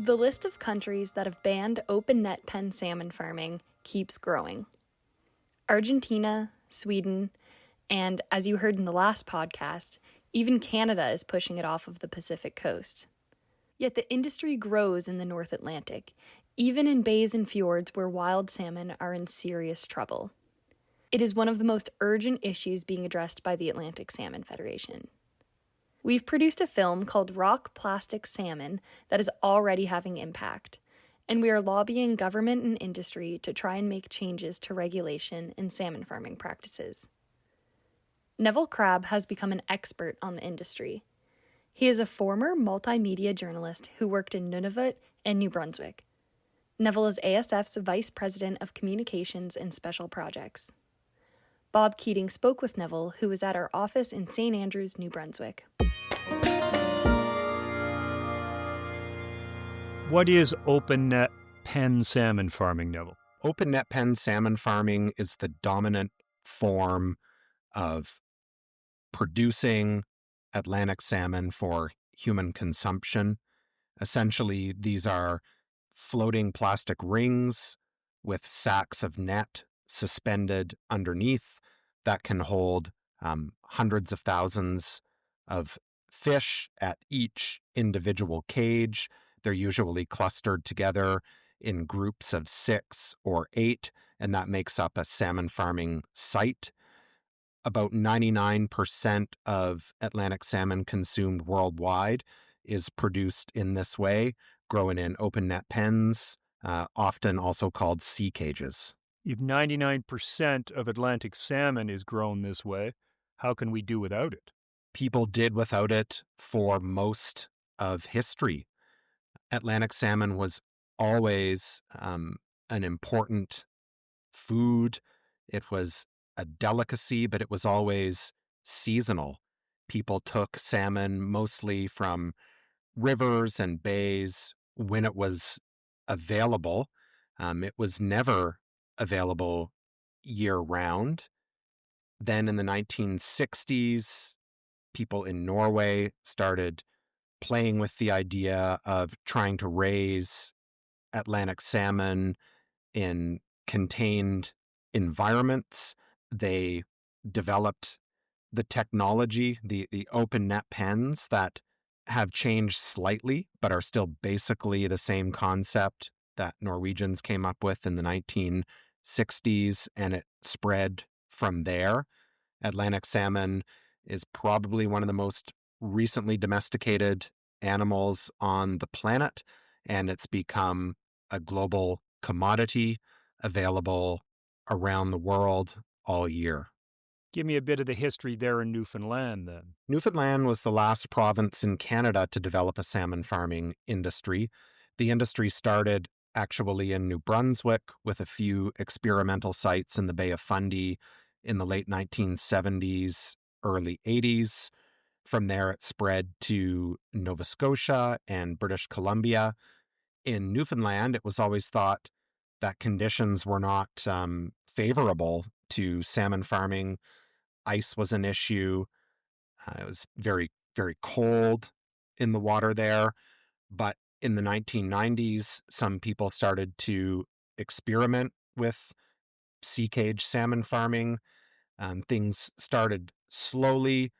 The list of countries that have banned open net pen salmon farming keeps growing. Argentina, Sweden, and as you heard in the last podcast, even Canada is pushing it off of the Pacific coast. Yet the industry grows in the North Atlantic, even in bays and fjords where wild salmon are in serious trouble. It is one of the most urgent issues being addressed by the Atlantic Salmon Federation. We've produced a film called Rock Plastic Salmon that is already having impact, and we are lobbying government and industry to try and make changes to regulation in salmon farming practices. Neville Crabbe has become an expert on the industry. He is a former multimedia journalist who worked in Nunavut and New Brunswick. Neville is ASF's Vice President of Communications and Special Projects. Bob Keating spoke with Neville, who was at our office in St. Andrews, New Brunswick. What is open net pen salmon farming, Neville? Open net pen salmon farming is the dominant form of producing Atlantic salmon for human consumption. Essentially, these are floating plastic rings with sacks of net suspended underneath that can hold hundreds of thousands of fish at each individual cage. They're usually clustered together in groups of 6 or 8, and that makes up a salmon farming site. About 99% of Atlantic salmon consumed worldwide is produced in this way, grown in open net pens, often also called sea cages. If 99% of Atlantic salmon is grown this way, how can we do without it? People did without it for most of history. Atlantic salmon was always an important food. It was a delicacy, but it was always seasonal. People took salmon mostly from rivers and bays when it was available. It was never available year-round. Then in the 1960s, people in Norway started playing with the idea of trying to raise Atlantic salmon in contained environments. They developed the technology, the open net pens that have changed slightly, but are still basically the same concept that Norwegians came up with in the 1960s, and it spread from there. Atlantic salmon is probably one of the most recently domesticated animals on the planet, and it's become a global commodity available around the world all year. Give me a bit of the history there in Newfoundland, then. Newfoundland was the last province in Canada to develop a salmon farming industry. The industry started actually in New Brunswick with a few experimental sites in the Bay of Fundy in the late 1970s, early 80s. From there, it spread to Nova Scotia and British Columbia. In Newfoundland, it was always thought that conditions were not favorable to salmon farming. Ice was an issue. It was very, very cold in the water there. But in the 1990s, some people started to experiment with sea cage salmon farming. Things started slowly.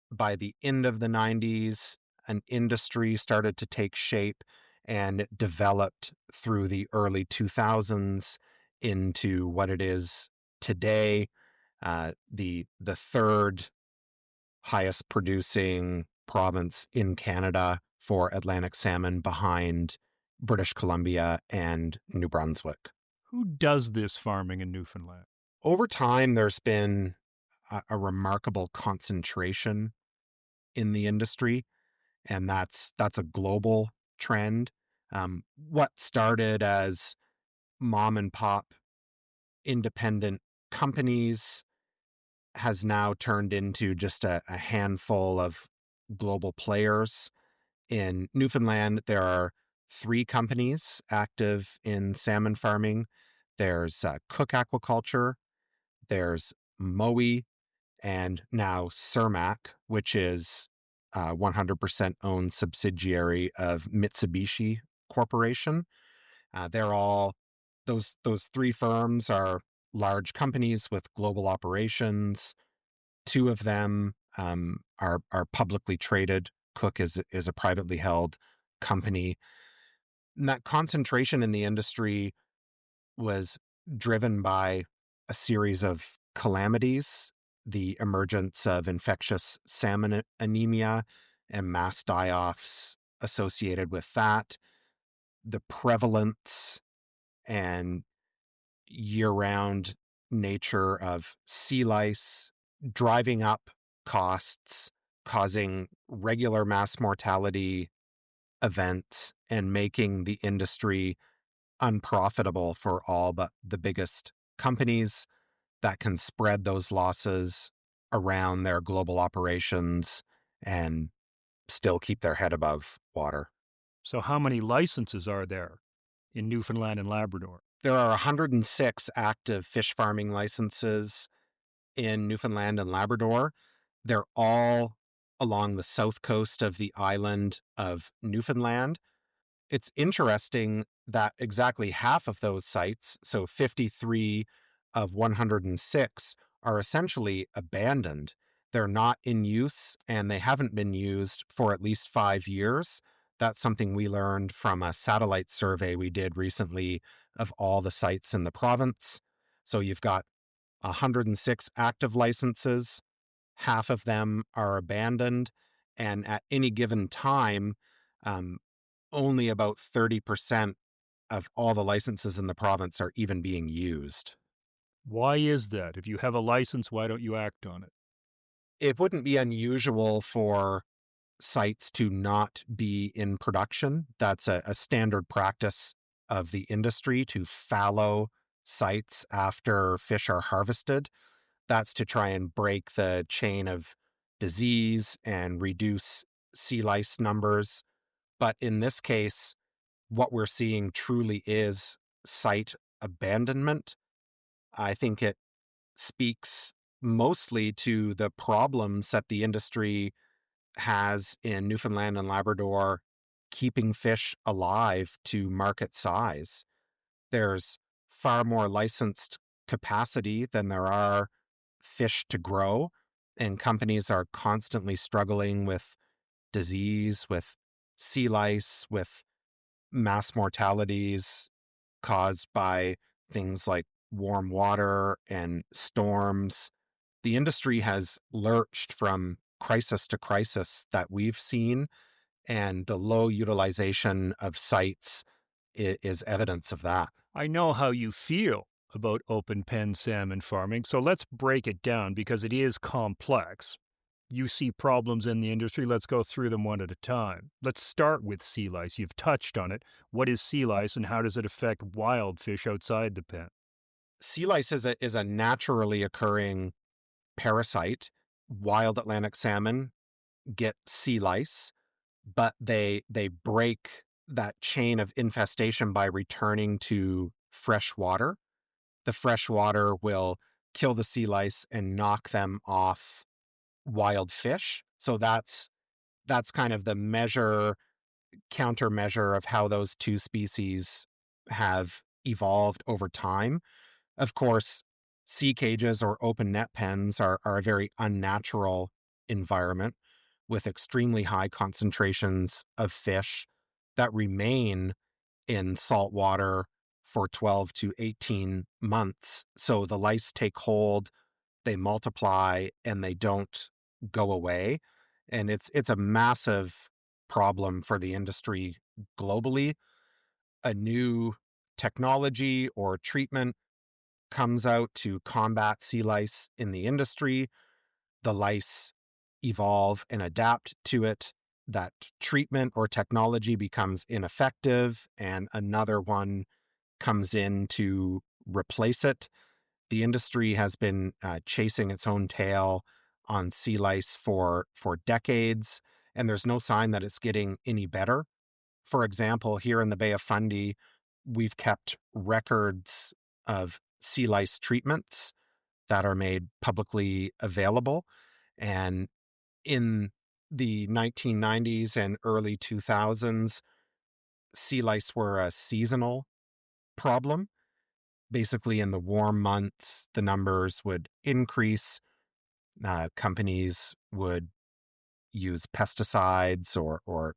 By the end of the 90s, an industry started to take shape, and it developed through the early 2000s into what it is today, the third highest producing province in Canada for Atlantic salmon, behind British Columbia and New Brunswick. Who does this farming in Newfoundland? Over time, there's been a remarkable concentration in the industry, and that's a global trend. What started as mom and pop independent companies has now turned into just a handful of global players. In Newfoundland, there are 3 companies active in salmon farming. There's Cook Aquaculture, there's Mowi, and now Cermak, which is a 100% owned subsidiary of Mitsubishi Corporation. They're all those three firms are large companies with global operations. Two of them are publicly traded. Cook is a privately held company. And that concentration in the industry was driven by a series of calamities, the emergence of infectious salmon anemia and mass die-offs associated with that, the prevalence and year-round nature of sea lice, driving up costs, causing regular mass mortality events, and making the industry unprofitable for all but the biggest companies that can spread those losses around their global operations and still keep their head above water. So how many licenses are there in Newfoundland and Labrador? There are 106 active fish farming licenses in Newfoundland and Labrador. They're all along the south coast of the island of Newfoundland. It's interesting that exactly half of those sites, so 53 of 106, are essentially abandoned. They're not in use, and they haven't been used for at least 5 years. That's something we learned from a satellite survey we did recently of all the sites in the province. So you've got 106 active licenses, half of them are abandoned, and at any given time, only about 30% of all the licenses in the province are even being used. Why is that? If you have a license, why don't you act on it? It wouldn't be unusual for sites to not be in production. That's a standard practice of the industry, to fallow sites after fish are harvested. That's to try and break the chain of disease and reduce sea lice numbers. But in this case, what we're seeing truly is site abandonment. I think it speaks mostly to the problems that the industry has in Newfoundland and Labrador keeping fish alive to market size. There's far more licensed capacity than there are fish to grow, and companies are constantly struggling with disease, with sea lice, with mass mortalities caused by things like warm water and storms. The industry has lurched from crisis to crisis that we've seen, and the low utilization of sites is evidence of that. I know how you feel about open pen salmon farming, so let's break it down because it is complex. You see problems in the industry. Let's go through them one at a time. Let's start with sea lice. You've touched on it. What is sea lice and how does it affect wild fish outside the pen? Sea lice is a naturally occurring parasite. Wild Atlantic salmon get sea lice, but they break that chain of infestation by returning to fresh water. The fresh water will kill the sea lice and knock them off wild fish. So that's kind of the countermeasure of how those two species have evolved over time. Of course, sea cages or open net pens are a very unnatural environment with extremely high concentrations of fish that remain in salt water for 12 to 18 months. So the lice take hold, they multiply, and they don't go away. And it's a massive problem for the industry globally. A new technology or treatment comes out to combat sea lice in the industry. The lice evolve and adapt to it. That treatment or technology becomes ineffective, and another one comes in to replace it. The industry has been chasing its own tail on sea lice for decades, and there's no sign that it's getting any better. For example, here in the Bay of Fundy, we've kept records of sea lice treatments that are made publicly available. And in the 1990s and early 2000s, sea lice were a seasonal problem. Basically, in the warm months, the numbers would increase. Companies would use pesticides or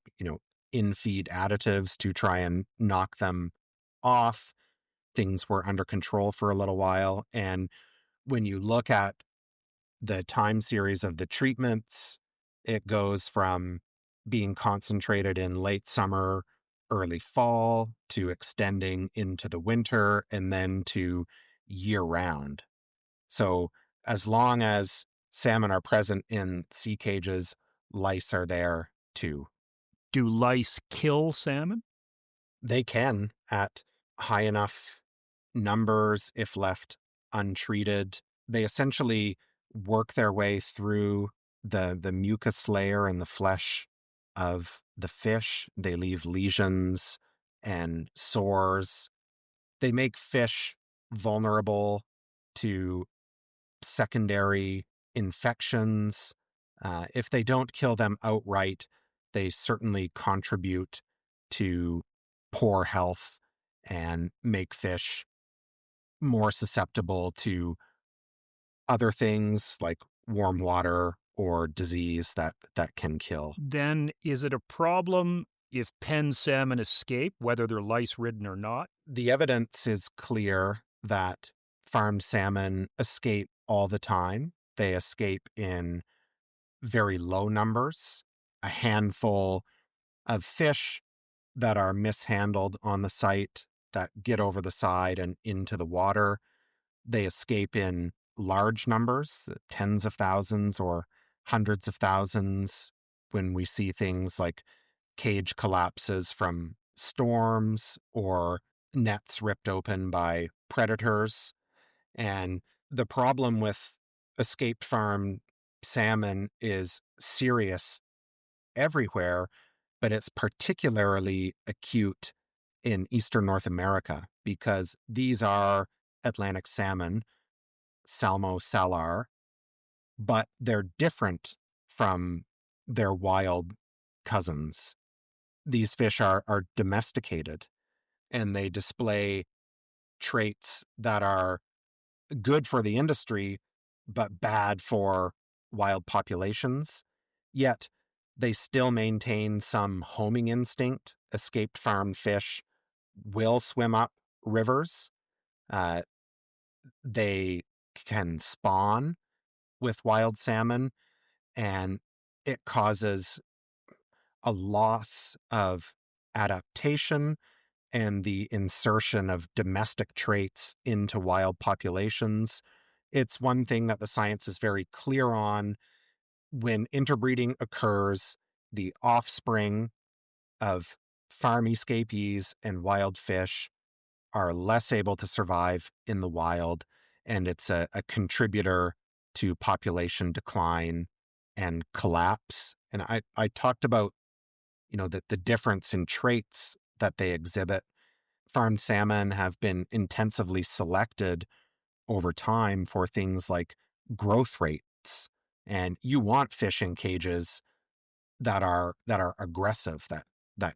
in-feed additives to try and knock them off. Things were under control for a little while. And when you look at the time series of the treatments, it goes from being concentrated in late summer, early fall, to extending into the winter, and then to year round. So as long as salmon are present in sea cages, lice are there too. Do lice kill salmon? They can at high enough numbers if left untreated. They essentially work their way through the mucus layer and the flesh of the fish. They leave lesions and sores. They make fish vulnerable to secondary infections. If they don't kill them outright, they certainly contribute to poor health and make fish more susceptible to other things like warm water or disease that can kill. Then is it a problem if pen salmon escape, whether they're lice-ridden or not? The evidence is clear that farmed salmon escape all the time. They escape in very low numbers, a handful of fish that are mishandled on the site that get over the side and into the water. They escape in large numbers, tens of thousands or hundreds of thousands, when we see things like cage collapses from storms or nets ripped open by predators. And the problem with escaped farm salmon is serious everywhere, but it's particularly acute in Eastern North America because these are Atlantic salmon, Salmo salar, but they're different from their wild cousins. These fish are domesticated and they display traits that are good for the industry, but bad for wild populations. Yet they still maintain some homing instinct. Escaped farmed fish will swim up rivers. Uh, they can spawn with wild salmon, and it causes a loss of adaptation and the insertion of domestic traits into wild populations. It's one thing that the science is very clear on. When interbreeding occurs, the offspring of farm escapees and wild fish are less able to survive in the wild, and it's a contributor to population decline and collapse. And I talked about, the difference in traits that they exhibit. Farmed salmon have been intensively selected over time for things like growth rates. And you want fish in cages that are aggressive, that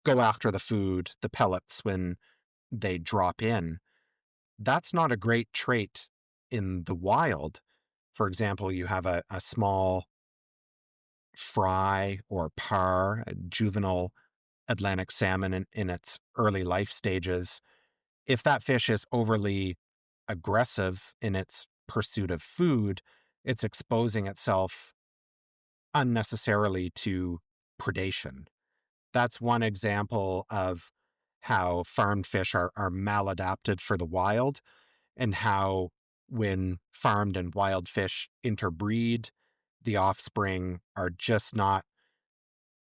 go after the food, the pellets when they drop in. That's not a great trait in the wild. For example, you have a small fry or par, a juvenile Atlantic salmon in its early life stages. If that fish is overly aggressive in its pursuit of food, it's exposing itself unnecessarily to predation. That's one example of how farmed fish are maladapted for the wild, and how when farmed and wild fish interbreed, the offspring are just not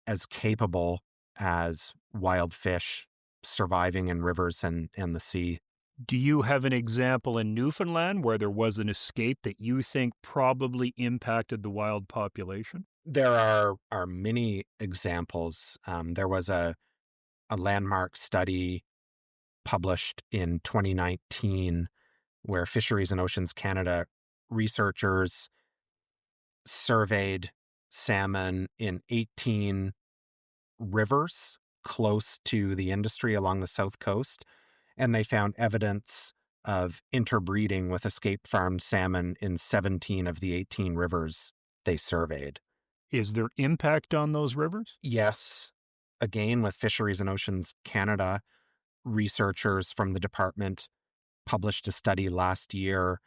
as capable as wild fish surviving in rivers and the sea. Do you have an example in Newfoundland where there was an escape that you think probably impacted the wild population? There are many examples. There was a landmark study published in 2019 where Fisheries and Oceans Canada researchers surveyed salmon in 18 rivers close to the industry along the south coast, and they found evidence of interbreeding with escape farmed salmon in 17 of the 18 rivers they surveyed. Is there impact on those rivers? Yes, again, with Fisheries and Oceans Canada, researchers from the department published a study last year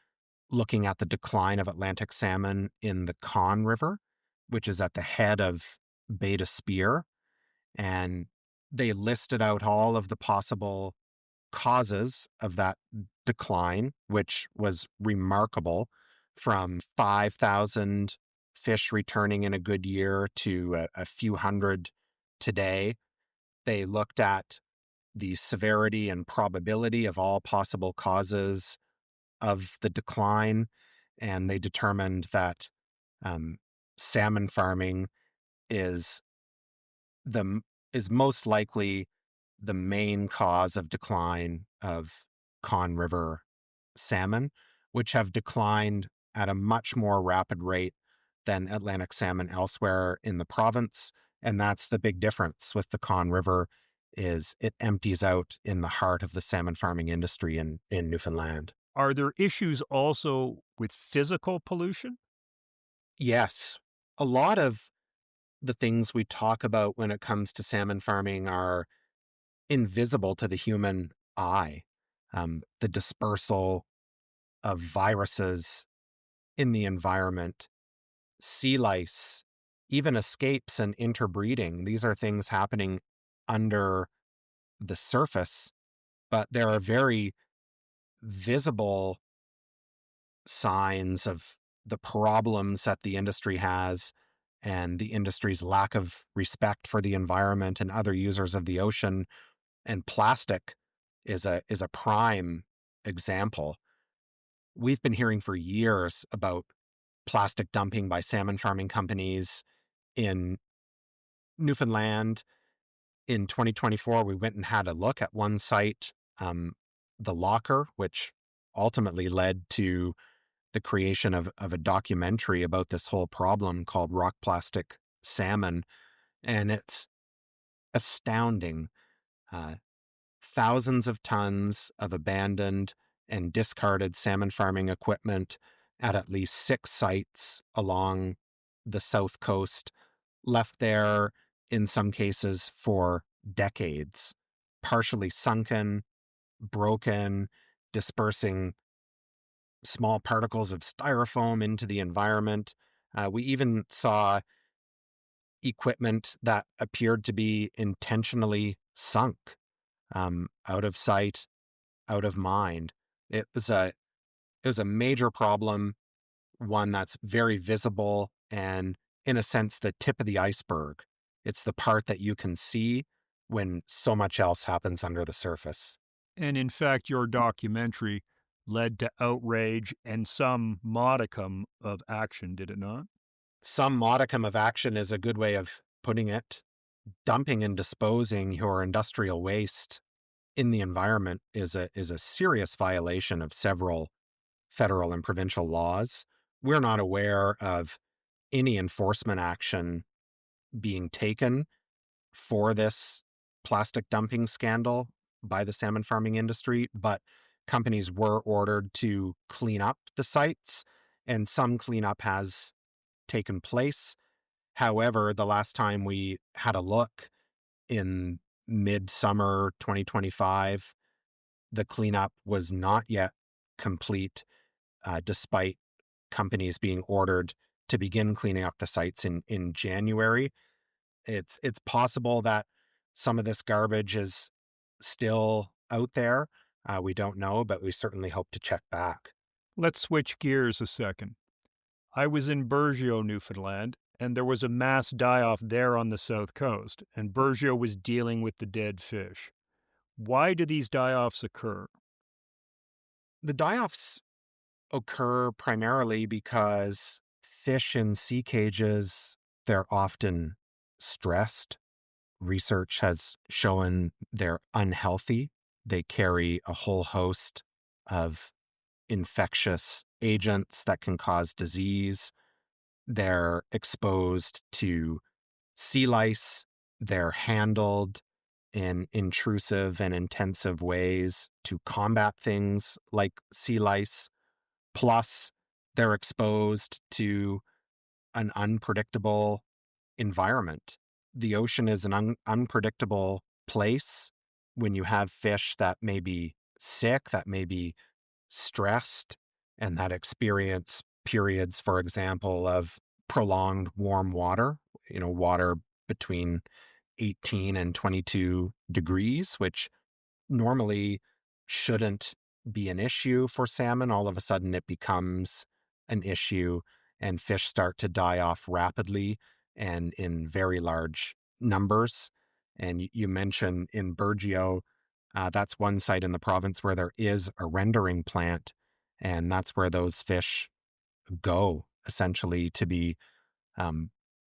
looking at the decline of Atlantic salmon in the Conn River, which is at the head of Bay de Spear. And they listed out all of the possible causes of that decline, which was remarkable, from 5,000 fish returning in a good year to a few hundred today. They looked at the severity and probability of all possible causes of the decline, and they determined that salmon farming is the is most likely the main cause of decline of Conn River salmon, which have declined at a much more rapid rate than Atlantic salmon elsewhere in the province. And that's the big difference with the Conn River, is it empties out in the heart of the salmon farming industry in Newfoundland. Are there issues also with physical pollution? Yes, a lot of the things we talk about when it comes to salmon farming are invisible to the human eye. The dispersal of viruses in the environment, sea lice, even escapes and interbreeding. These are things happening under the surface, but there are very visible signs of the problems that the industry has and the industry's lack of respect for the environment and other users of the ocean. And plastic is a prime example. We've been hearing for years about plastic dumping by salmon farming companies in Newfoundland. In 2024, we went and had a look at one site, the Locker, which ultimately led to the creation of a documentary about this whole problem called Rock Plastic Salmon. And it's astounding. Thousands of tons of abandoned and discarded salmon farming equipment at least 6 sites along the south coast, left there in some cases for decades, partially sunken, broken, dispersing small particles of styrofoam into the environment. We even saw equipment that appeared to be intentionally sunk, out of sight, out of mind. It was a major problem, one that's very visible and, in a sense, the tip of the iceberg. It's the part that you can see when so much else happens under the surface. And in fact, your documentary led to outrage and some modicum of action, did it not? Some modicum of action is a good way of putting it. Dumping and disposing your industrial waste in the environment is a serious violation of several federal and provincial laws. We're not aware of any enforcement action being taken for this plastic dumping scandal by the salmon farming industry, but companies were ordered to clean up the sites, and some cleanup has taken place. However, the last time we had a look in midsummer 2025, the cleanup was not yet complete, despite companies being ordered to begin cleaning up the sites in January. It's possible that some of this garbage is still out there. We don't know, but we certainly hope to check back. Let's switch gears a second. I was in Burgeo, Newfoundland, and there was a mass die-off there on the south coast, and Burgeo was dealing with the dead fish. Why do these die-offs occur? The die-offs occur primarily because fish in sea cages, they're often stressed. Research has shown they're unhealthy. They carry a whole host of infectious agents that can cause disease. They're exposed to sea lice. They're handled in intrusive and intensive ways to combat things like sea lice. Plus, they're exposed to an unpredictable environment. The ocean is an unpredictable place when you have fish that may be sick, that may be stressed, and that experience periods, for example, of prolonged warm water, water between 18 and 22 degrees, which normally shouldn't be an issue for salmon. All of a sudden, it becomes an issue, and fish start to die off rapidly and in very large numbers. And you mentioned in Burgeo, that's one site in the province where there is a rendering plant, and that's where those fish go, essentially, to be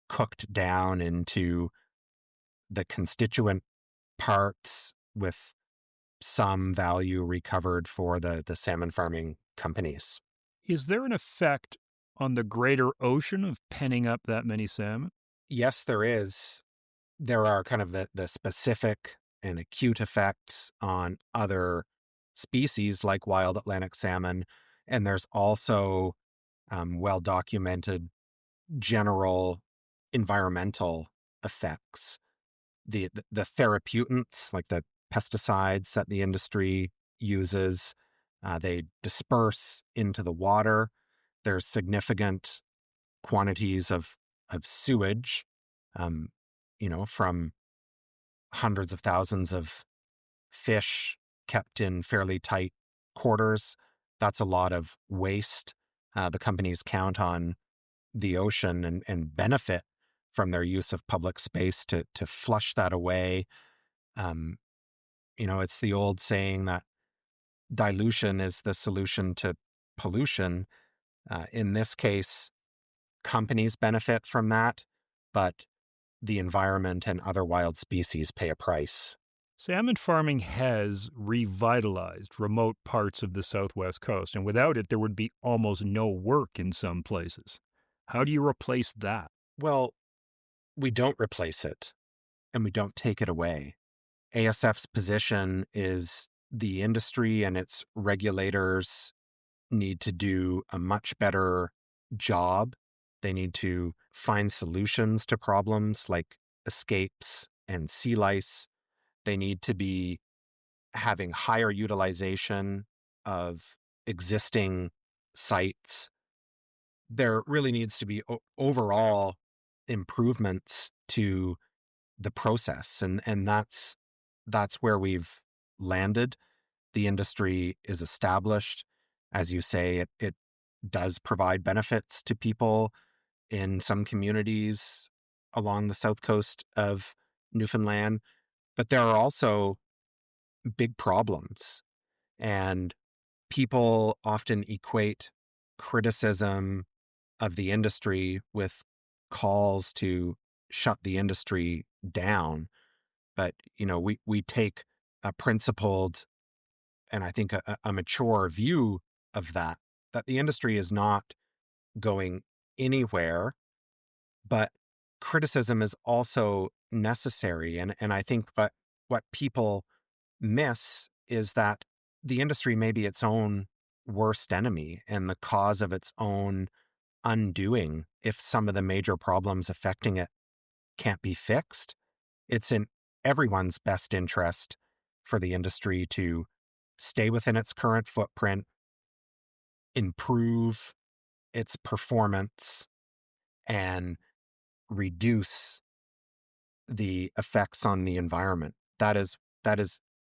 cooked down into the constituent parts with some value recovered for the salmon farming companies. Is there an effect on the greater ocean of penning up that many salmon? Yes, there is. There are kind of the specific and acute effects on other species like wild Atlantic salmon. And there's also well-documented general environmental effects. The therapeutants, like the pesticides that the industry uses, they disperse into the water. There's significant quantities of sewage, from hundreds of thousands of fish kept in fairly tight quarters. That's a lot of waste. The companies count on the ocean and benefit from their use of public space to flush that away. It's the old saying that dilution is the solution to pollution. In this case, companies benefit from that, but the environment and other wild species pay a price. Salmon farming has revitalized remote parts of the southwest coast, and without it, there would be almost no work in some places. How do you replace that? Well, we don't replace it, and we don't take it away. ASF's position is the industry and its regulators need to do a much better job. They need to find solutions to problems like escapes and sea lice. They need to be having higher utilization of existing sites. There really needs to be overall improvements to the process, and that's where we've landed. The industry is established. As you say, it does provide benefits to people in some communities along the south coast of Newfoundland, but there are also big problems. And people often equate criticism of the industry with calls to shut the industry down. But, we take a principled and I think a mature view of that the industry is not going anywhere, but criticism is also necessary. And I think what people miss is that the industry may be its own worst enemy and the cause of its own undoing if some of the major problems affecting it can't be fixed. It's in everyone's best interest for the industry to stay within its current footprint, improve its performance, and reduce the effects on the environment. That is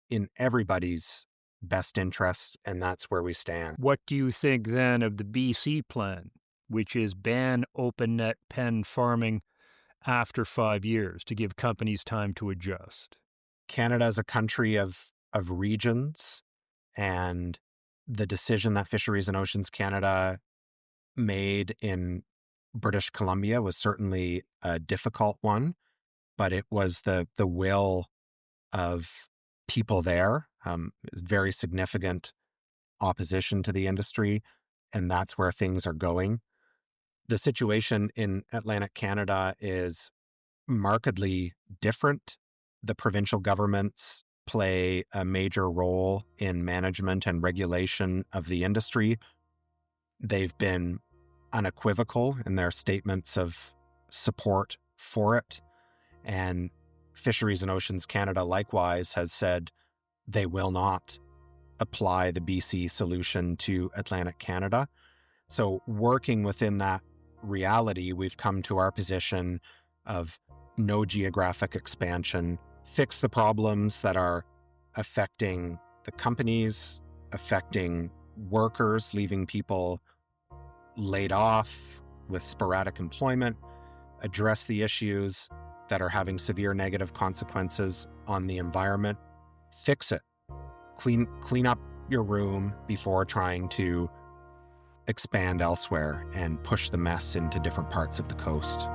in everybody's best interest, and that's where we stand. What do you think then of the BC plan, which is ban open net pen farming after 5 years to give companies time to adjust? Canada is a country of regions, and the decision that Fisheries and Oceans Canada made in British Columbia was certainly a difficult one, but it was the will of people there. Very significant opposition to the industry, and that's where things are going. The situation in Atlantic Canada is markedly different The provincial governments play a major role in management and regulation of the industry. They've been unequivocal in their statements of support for it. And Fisheries and Oceans Canada likewise has said they will not apply the BC solution to Atlantic Canada. So working within that reality, we've come to our position of no geographic expansion, fix the problems that are affecting the companies, affecting workers, leaving people laid off with sporadic employment, address the issues that are having severe negative consequences on the environment, fix it. Clean up your room before trying to expand elsewhere and push the mess into different parts of the coast.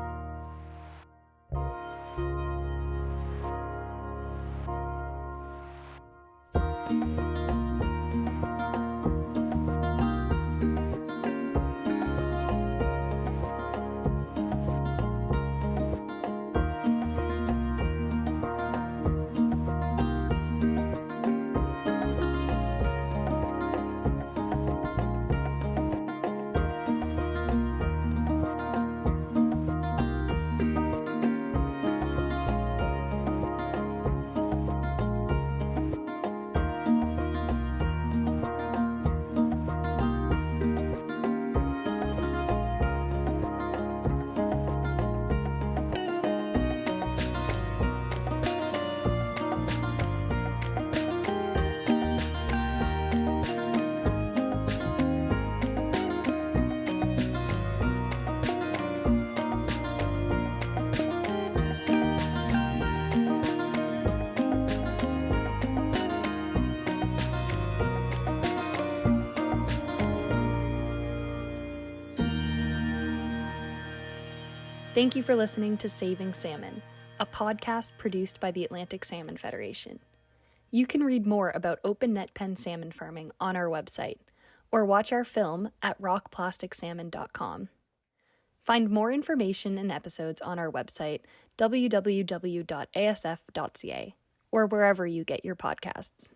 Thank you for listening to Saving Salmon, a podcast produced by the Atlantic Salmon Federation. You can read more about open net pen salmon farming on our website, or watch our film at rockplasticsalmon.com. Find more information and episodes on our website, www.asf.ca, or wherever you get your podcasts.